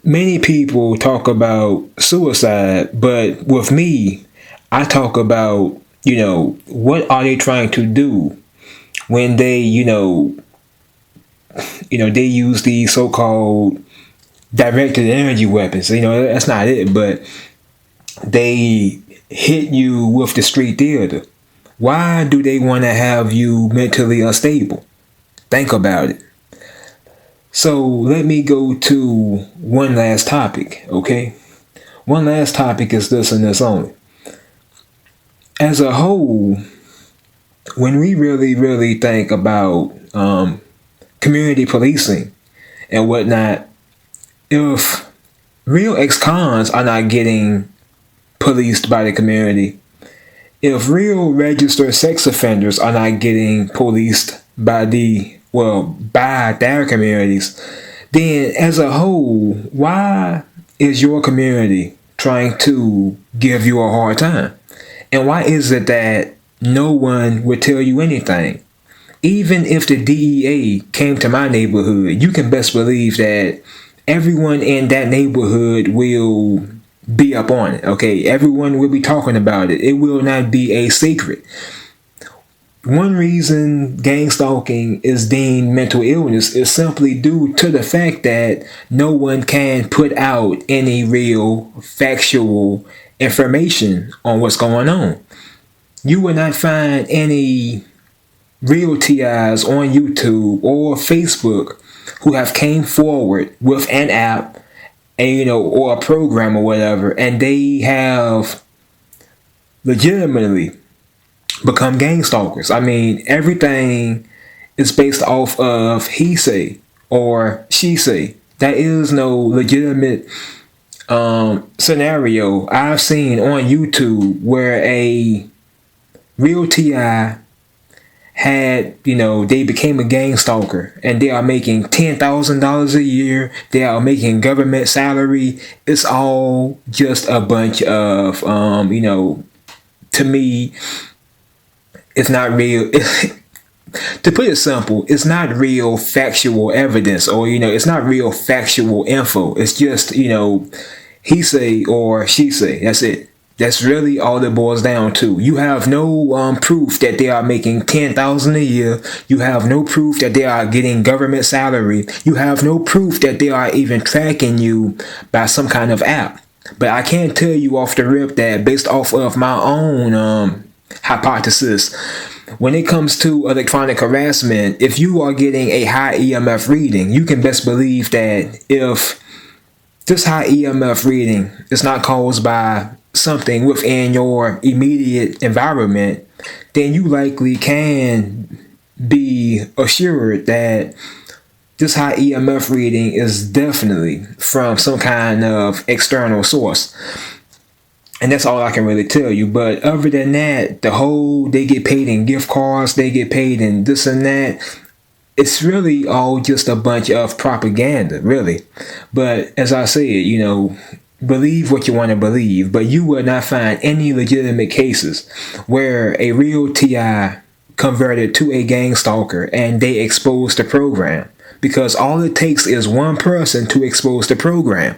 Many people talk about suicide, but with me, I talk about, what are they trying to do when they use these so-called directed energy weapons. That's not it, but they hit you with the street theater. Why do they want to have you mentally unstable? Think about it. So let me go to one last topic, okay? One last topic is this and this only. As a whole, when we really, really think about community policing and whatnot, if real ex-cons are not getting policed by the community, if real registered sex offenders are not getting policed by their communities, then as a whole, why is your community trying to give you a hard time? And why is it that no one would tell you anything? Even if the DEA came to my neighborhood, you can best believe that everyone in that neighborhood will be up on it, okay? Everyone will be talking about it. It will not be a secret. One reason gang stalking is deemed mental illness is simply due to the fact that no one can put out any real factual information on what's going on. You will not find any real TIs on YouTube or Facebook who have came forward with an app and or a program or whatever, and they have legitimately become gang stalkers. I mean, everything is based off of he say or she say. There is no legitimate scenario I've seen on YouTube where a real TI had, they became a gang stalker and they are making $10,000 a year. They are making government salary. It's all just a bunch of, to me, it's not real. To put it simple, it's not real factual evidence or, it's not real factual info. It's just, he say or she say. That's it. That's really all it boils down to. You have no proof that they are making $10,000 a year. You have no proof that they are getting government salary. You have no proof that they are even tracking you by some kind of app. But I can tell you off the rip that based off of my own hypothesis, when it comes to electronic harassment, if you are getting a high EMF reading, you can best believe that if this high EMF reading is not caused by something within your immediate environment, then you likely can be assured that this high EMF reading is definitely from some kind of external source. And that's all I can really tell you. But other than that, they get paid in gift cards, they get paid in this and that. It's really all just a bunch of propaganda, really. But as I said, believe what you want to believe, but you will not find any legitimate cases where a real TI converted to a gang stalker and they exposed the program, because all it takes is one person to expose the program.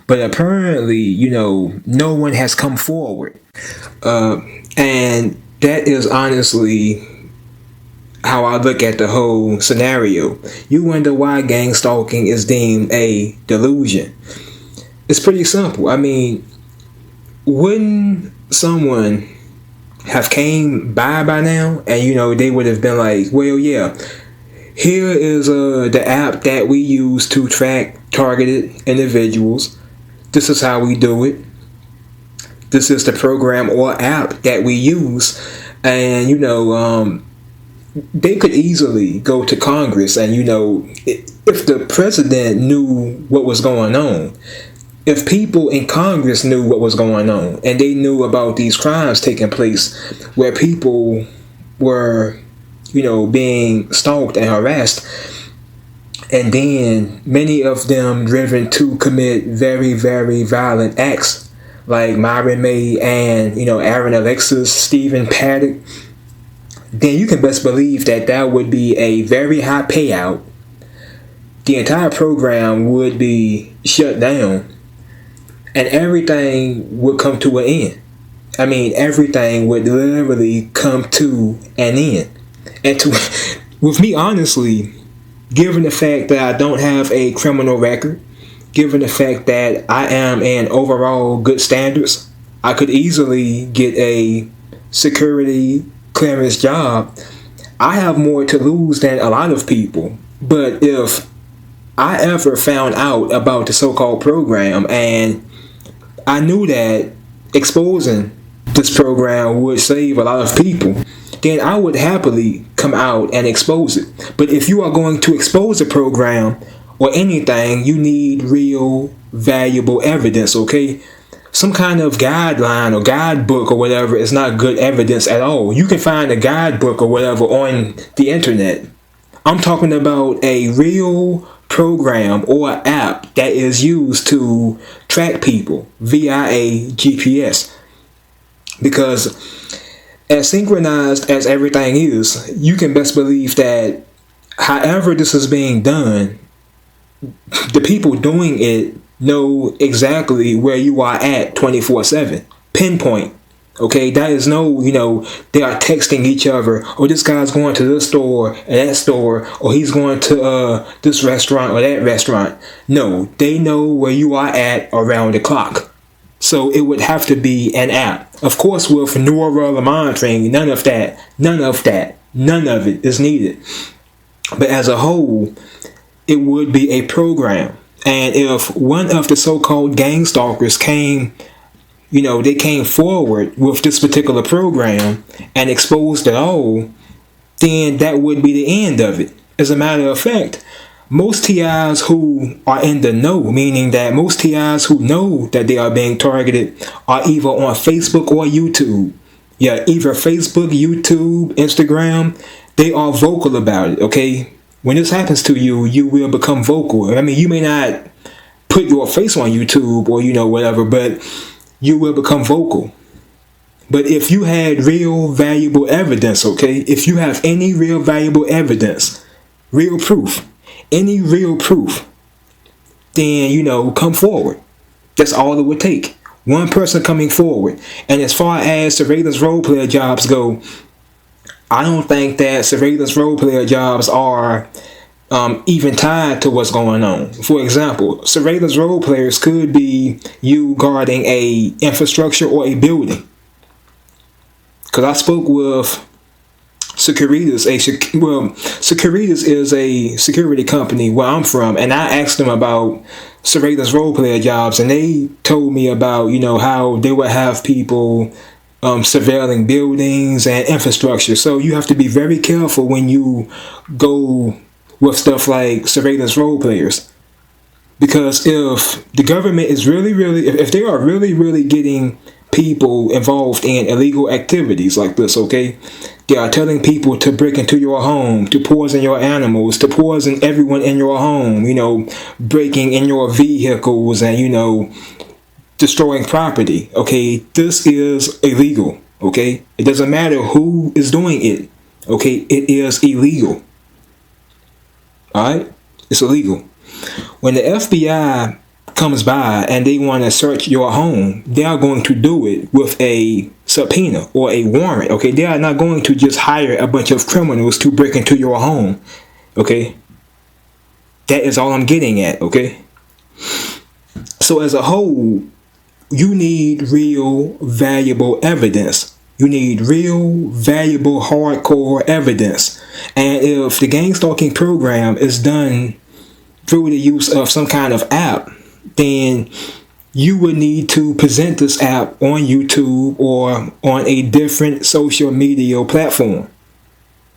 But apparently, no one has come forward. And that is honestly how I look at the whole scenario. You wonder why gang stalking is deemed a delusion. It's pretty simple. I mean, wouldn't someone have came by now and, they would have been like, well, yeah, here is the app that we use to track targeted individuals. This is how we do it. This is the program or app that we use. And, they could easily go to Congress and, if the president knew what was going on, if people in Congress knew what was going on and they knew about these crimes taking place where people were, being stalked and harassed, and then many of them driven to commit very, very violent acts like Myron May and, Aaron Alexis, Stephen Paddock, then you can best believe that would be a very high payout the entire program would be shut down and everything would come to an end. I mean, everything would literally come to an end. And to, with me, honestly, given the fact that I don't have a criminal record, given the fact that I am in overall good standards, I could easily get a security clearance job. I have more to lose than a lot of people. But if I ever found out about the so-called program and I knew that exposing this program would save a lot of people, then I would happily come out and expose it. But if you are going to expose a program or anything, you need real valuable evidence, okay? Some kind of guideline or guidebook or whatever is not good evidence at all. You can find a guidebook or whatever on the internet. I'm talking about a real program or app that is used to track people via a GPS. Because as synchronized as everything is, you can best believe that however this is being done, the people doing it know exactly where you are at 24/7. Pinpoint. Okay, that is no, they are texting each other, or this guy's going to this store and that store, or he's going to this restaurant or that restaurant. No, they know where you are at around the clock. So it would have to be an app. Of course, with neural monitoring, none of it is needed. But as a whole, it would be a program. And if one of the so-called gang stalkers came forward with this particular program and exposed it all, then that would be the end of it. As a matter of fact, most TIs who are in the know, meaning that most TIs who know that they are being targeted, are either on Facebook or YouTube. Yeah, either Facebook, YouTube, Instagram, they are vocal about it, okay? When this happens to you, you will become vocal. I mean, you may not put your face on YouTube or, whatever, but you will become vocal. But if you had real valuable evidence, okay, if you have any real valuable evidence, real proof, any real proof, then, come forward. That's all it would take. One person coming forward. And as far as surveillance role player jobs go, I don't think that surveillance role player jobs are even tied to what's going on. For example, surveillance role players could be you guarding a infrastructure or a building. Because I spoke with Securitas. Securitas is a security company where I'm from, and I asked them about surveillance role player jobs, and they told me about how they would have people surveilling buildings and infrastructure. So you have to be very careful when you go with stuff like surveillance role players, because if the government is if they are really getting people involved in illegal activities like this, okay, they are telling people to break into your home, to poison your animals, to poison everyone in your home, breaking in your vehicles and destroying property, okay, this is illegal, okay? It doesn't matter who is doing it, okay? It is illegal. Alright? It's illegal. When the FBI comes by and they want to search your home, they are going to do it with a subpoena or a warrant, okay? They are not going to just hire a bunch of criminals to break into your home, okay? That is all I'm getting at, okay? So as a whole, you need real valuable evidence. You need real valuable hardcore evidence. And if the gang stalking program is done through the use of some kind of app, then you would need to present this app on YouTube or on a different social media platform,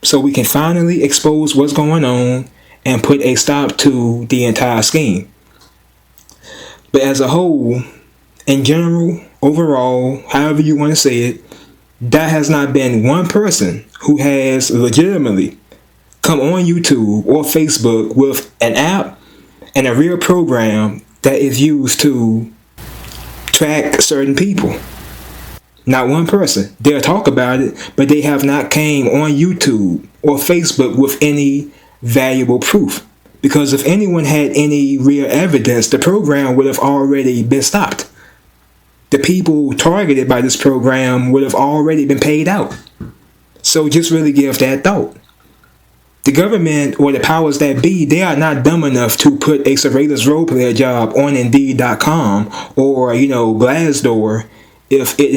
so we can finally expose what's going on and put a stop to the entire scheme. But as a whole, in general, overall, however you want to say it, that has not been one person who has legitimately come on YouTube or Facebook with an app and a real program that is used to track certain people. Not one person. They'll talk about it, but they have not came on YouTube or Facebook with any valuable proof. Because if anyone had any real evidence, the program would have already been stopped. The people targeted by this program would have already been paid out. So just really give that thought. The government or the powers that be, they are not dumb enough to put a surveillance role player job on Indeed.com or, Glassdoor if it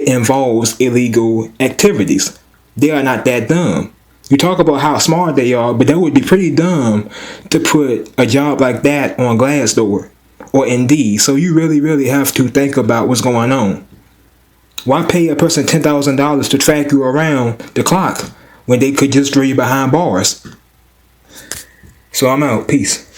involves illegal activities. They are not that dumb. You talk about how smart they are, but that would be pretty dumb to put a job like that on Glassdoor or Indeed. So you really, really have to think about what's going on. Why pay a person $10,000 to track you around the clock when they could just throw you behind bars? So I'm out. Peace.